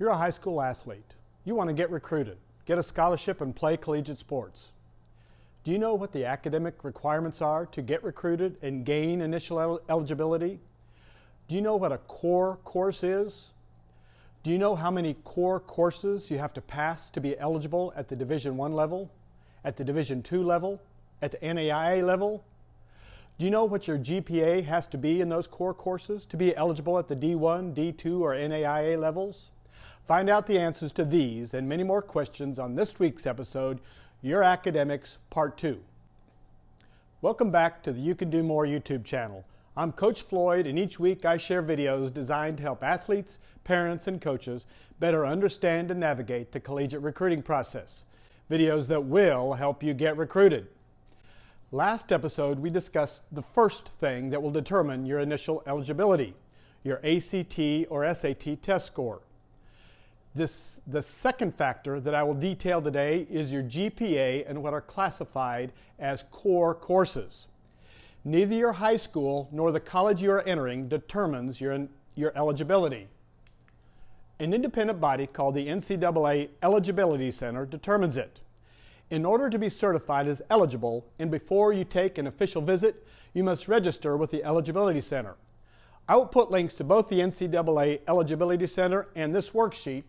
You're a high school athlete. You want to get recruited, get a scholarship, and play collegiate sports. Do you know what the academic requirements are to get recruited and gain initial eligibility? Do you know what a core course is? Do you know how many core courses you have to pass to be eligible at the Division I level, at the Division II level, at the NAIA level? Do you know what your GPA has to be in those core courses to be eligible at the D1, D2, or NAIA levels? Find out the answers to these and many more questions on this week's episode, Your Academics Part 2. Welcome back to the You Can Do More YouTube channel. I'm Coach Floyd, and each week I share videos designed to help athletes, parents, and coaches better understand and navigate the collegiate recruiting process. Videos that will help you get recruited. Last episode, we discussed the first thing that will determine your initial eligibility, your ACT or SAT test score. The second factor that I will detail today is your GPA and what are classified as core courses. Neither your high school nor the college you are entering determines your eligibility. An independent body called the NCAA Eligibility Center determines it. In order to be certified as eligible, and before you take an official visit, you must register with the Eligibility Center. I will put links to both the NCAA Eligibility Center and this worksheet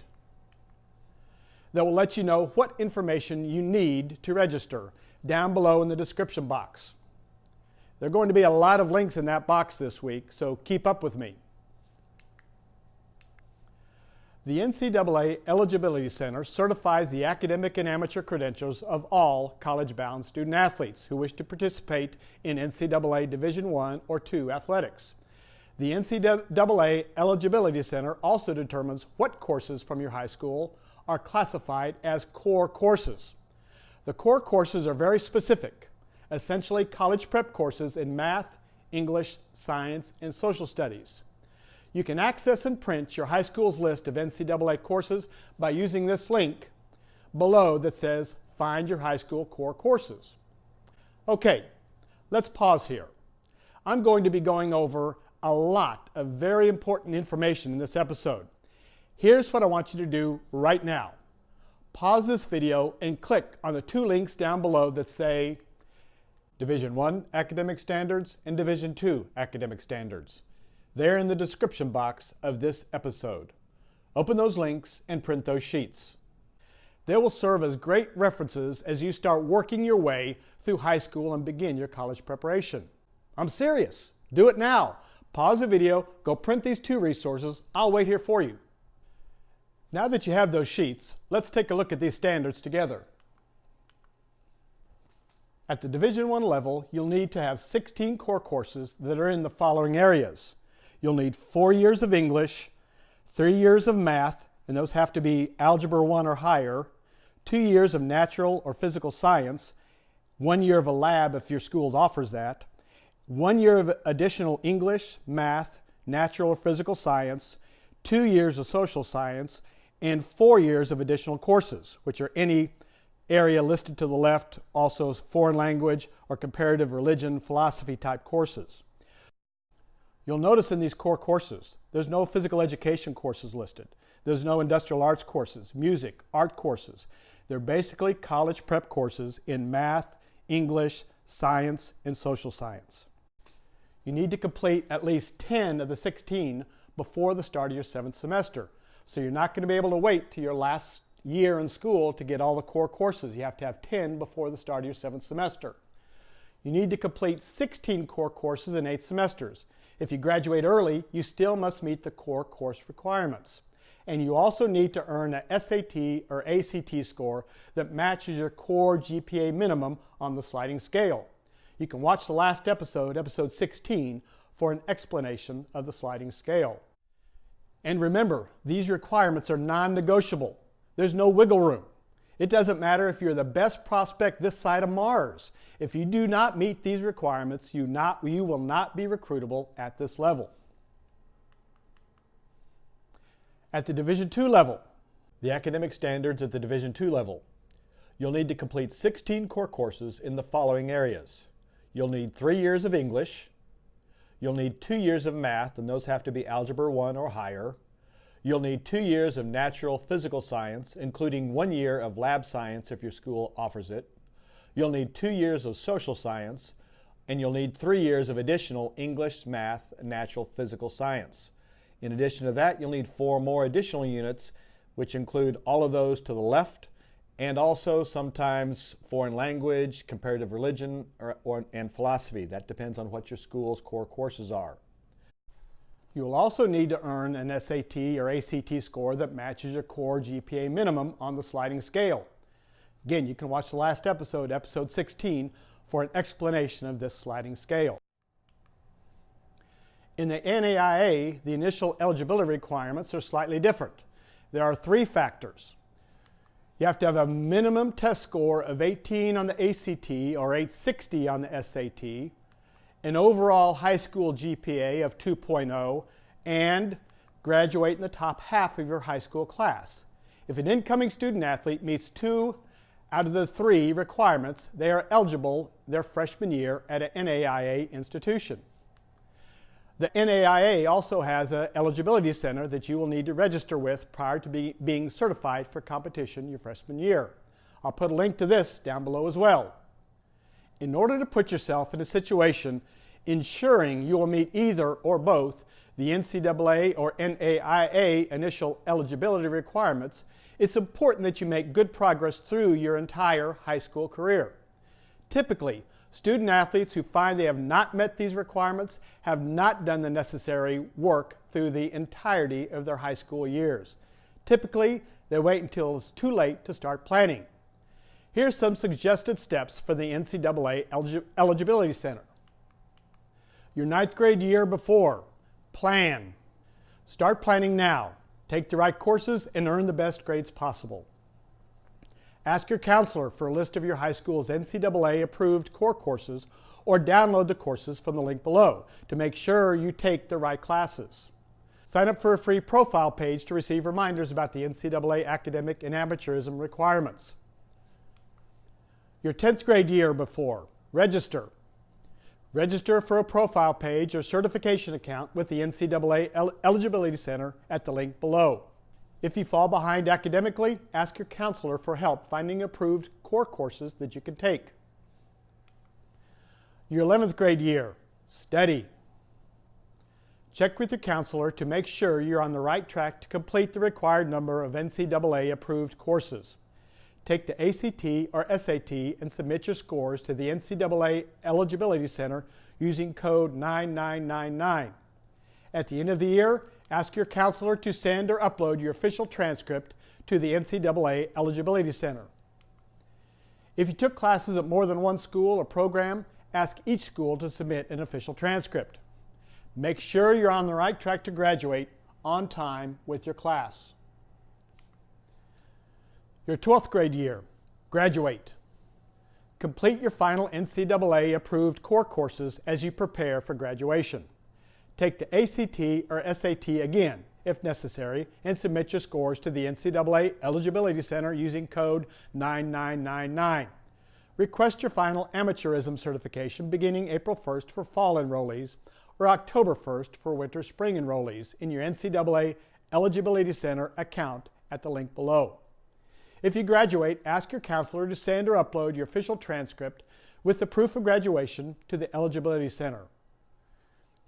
that will let you know what information you need to register down below in the description box. There are going to be a lot of links in that box this week, so keep up with me. The NCAA Eligibility Center certifies the academic and amateur credentials of all college-bound student athletes who wish to participate in NCAA Division I or II athletics. The NCAA Eligibility Center also determines what courses from your high school are classified as core courses. The core courses are very specific, essentially college prep courses in math, English, science, and social studies. You can access and print your high school's list of NCAA courses by using this link below that says Find Your High School Core Courses. Okay, let's pause here. I'm going to be going over a lot of very important information in this episode. Here's what I want you to do right now. Pause this video and click on the two links down below that say Division I Academic Standards and Division II Academic Standards. They're in the description box of this episode. Open those links and print those sheets. They will serve as great references as you start working your way through high school and begin your college preparation. I'm serious. Do it now. Pause the video, go print these two resources. I'll wait here for you. Now that you have those sheets, let's take a look at these standards together. At the Division I level, you'll need to have 16 core courses that are in the following areas. You'll need 4 years of English, 3 years of math, and those have to be Algebra 1 or higher, 2 years of natural or physical science, 1 year of a lab if your school offers that, 1 year of additional English, math, natural or physical science, 2 years of social science, and 4 years of additional courses, which are any area listed to the left, also foreign language or comparative religion, philosophy type courses. You'll notice in these core courses, there's no physical education courses listed. There's no industrial arts courses, music, art courses. They're basically college prep courses in math, English, science, and social science. You need to complete at least 10 of the 16 before the start of your 7th semester. So you're not going to be able to wait till your last year in school to get all the core courses. You have to have 10 before the start of your 7th semester. You need to complete 16 core courses in 8 semesters. If you graduate early, you still must meet the core course requirements. And you also need to earn a SAT or ACT score that matches your core GPA minimum on the sliding scale. You can watch the last episode, episode 16, for an explanation of the sliding scale. And remember, these requirements are non-negotiable. There's no wiggle room. It doesn't matter if you're the best prospect this side of Mars. If you do not meet these requirements, you will not be recruitable at this level. At the Division II level, the academic standards at the Division II level, you'll need to complete 16 core courses in the following areas. You'll need 3 years of English. You'll need 2 years of math, and those have to be Algebra 1 or higher. You'll need 2 years of natural physical science, including 1 year of lab science if your school offers it. You'll need 2 years of social science, and you'll need 3 years of additional English, math, and natural physical science. In addition to that, you'll need 4 more additional units, which include all of those to the left, and also sometimes foreign language, comparative religion, and philosophy. That depends on what your school's core courses are. You will also need to earn an SAT or ACT score that matches your core GPA minimum on the sliding scale. Again, you can watch the last episode, episode 16, for an explanation of this sliding scale. In the NAIA, the initial eligibility requirements are slightly different. There are 3 factors. You have to have a minimum test score of 18 on the ACT or 860 on the SAT, an overall high school GPA of 2.0, and graduate in the top half of your high school class. If an incoming student athlete meets 2 out of the 3 requirements, they are eligible their freshman year at an NAIA institution. The NAIA also has an eligibility center that you will need to register with prior to being certified for competition your freshman year. I'll put a link to this down below as well. In order to put yourself in a situation ensuring you will meet either or both the NCAA or NAIA initial eligibility requirements, it's important that you make good progress through your entire high school career. Typically, student athletes who find they have not met these requirements have not done the necessary work through the entirety of their high school years. Typically, they wait until it's too late to start planning. Here's some suggested steps for the NCAA Eligibility Center. Your 9th grade year before, plan. Start planning now. Take the right courses and earn the best grades possible. Ask your counselor for a list of your high school's NCAA approved core courses or download the courses from the link below to make sure you take the right classes. Sign up for a free profile page to receive reminders about the NCAA academic and amateurism requirements. Your 10th grade year before, register. Register for a profile page or certification account with the NCAA Eligibility Center at the link below. If you fall behind academically, ask your counselor for help finding approved core courses that you can take. Your 11th grade year, study. Check with your counselor to make sure you're on the right track to complete the required number of NCAA approved courses. Take the ACT or SAT and submit your scores to the NCAA Eligibility Center using code 9999. At the end of the year, ask your counselor to send or upload your official transcript to the NCAA Eligibility Center. If you took classes at more than one school or program, ask each school to submit an official transcript. Make sure you're on the right track to graduate on time with your class. Your 12th grade year, graduate. Complete your final NCAA approved core courses as you prepare for graduation. Take the ACT or SAT again, if necessary, and submit your scores to the NCAA Eligibility Center using code 9999. Request your final amateurism certification beginning April 1st for fall enrollees or October 1st for winter-spring enrollees in your NCAA Eligibility Center account at the link below. If you graduate, ask your counselor to send or upload your official transcript with the proof of graduation to the Eligibility Center.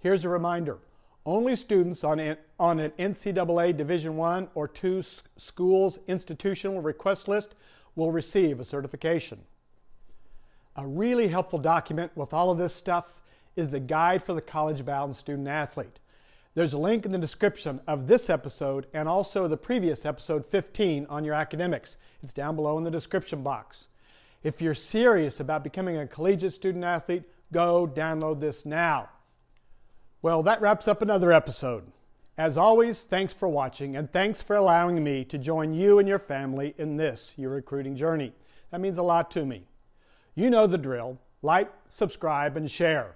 Here's a reminder. Only students on an NCAA Division I or II school's institutional request list will receive a certification. A really helpful document with all of this stuff is the Guide for the College-Bound Student Athlete. There's a link in the description of this episode and also the previous episode 15 on your academics. It's down below in the description box. If you're serious about becoming a collegiate student athlete, go download this now. Well, that wraps up another episode. As always, thanks for watching and thanks for allowing me to join you and your family in this, your recruiting journey. That means a lot to me. You know the drill. Like, subscribe, and share.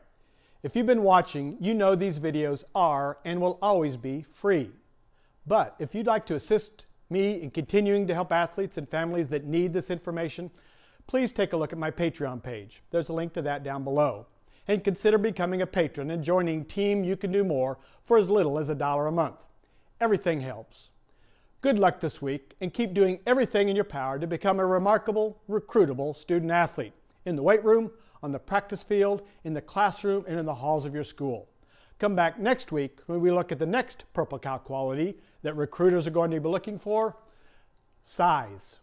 If you've been watching, you know these videos are and will always be free. But if you'd like to assist me in continuing to help athletes and families that need this information, please take a look at my Patreon page. There's a link to that down below. And consider becoming a patron and joining Team You Can Do More for as little as $1 a month. Everything helps. Good luck this week, and keep doing everything in your power to become a remarkable, recruitable student athlete in the weight room, on the practice field, in the classroom, and in the halls of your school. Come back next week when we look at the next Purple Cow quality that recruiters are going to be looking for: size.